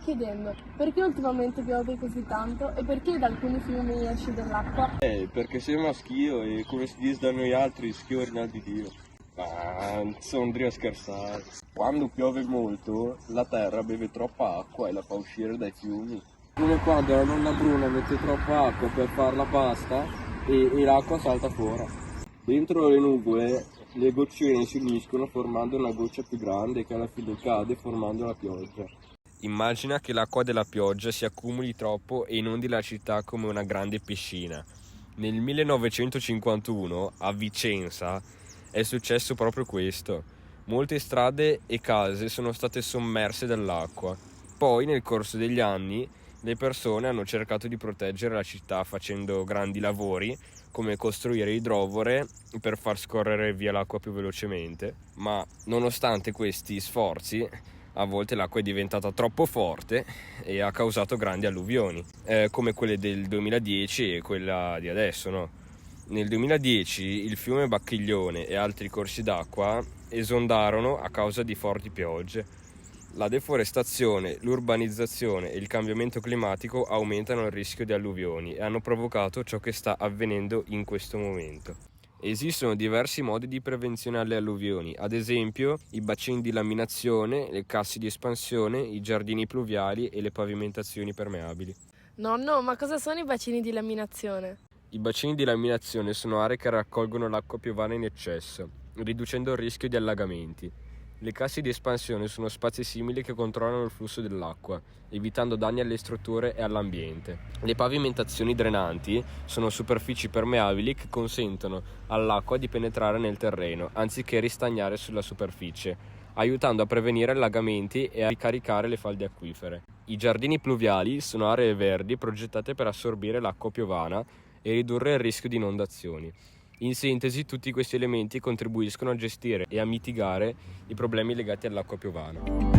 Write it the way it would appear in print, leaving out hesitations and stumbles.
chiedendo perché ultimamente piove così tanto e perché da alcuni fiumi esce dell'acqua? Perché sembra schio e come si dice da noi altri, schio ordinal di Dio. Ma non sono a scherzare. Quando piove molto, la terra beve troppa acqua e la fa uscire dai fiumi. Come quando la nonna Bruna mette troppa acqua per fare la pasta e l'acqua salta fuori. Dentro le nuvole le goccine si uniscono formando una goccia più grande che alla fine cade formando la pioggia. Immagina che l'acqua della pioggia si accumuli troppo e inondi la città come una grande piscina. Nel 1951 a Vicenza è successo proprio questo. Molte strade e case sono state sommerse dall'acqua. Poi nel corso degli anni le persone hanno cercato di proteggere la città facendo grandi lavori come costruire idrovore per far scorrere via l'acqua più velocemente, ma nonostante questi sforzi a volte l'acqua è diventata troppo forte e ha causato grandi alluvioni, come quelle del 2010 e quella di adesso, no? Nel 2010 il fiume Bacchiglione e altri corsi d'acqua esondarono a causa di forti piogge. La deforestazione, l'urbanizzazione e il cambiamento climatico aumentano il rischio di alluvioni e hanno provocato ciò che sta avvenendo in questo momento. Esistono diversi modi di prevenzione alle alluvioni, ad esempio i bacini di laminazione, le casse di espansione, i giardini pluviali e le pavimentazioni permeabili. Nonno, ma cosa sono i bacini di laminazione? I bacini di laminazione sono aree che raccolgono l'acqua piovana in eccesso, riducendo il rischio di allagamenti. Le casse di espansione sono spazi simili che controllano il flusso dell'acqua, evitando danni alle strutture e all'ambiente. Le pavimentazioni drenanti sono superfici permeabili che consentono all'acqua di penetrare nel terreno, anziché ristagnare sulla superficie, aiutando a prevenire allagamenti e a ricaricare le falde acquifere. I giardini pluviali sono aree verdi progettate per assorbire l'acqua piovana e ridurre il rischio di inondazioni. In sintesi, tutti questi elementi contribuiscono a gestire e a mitigare i problemi legati all'acqua piovana.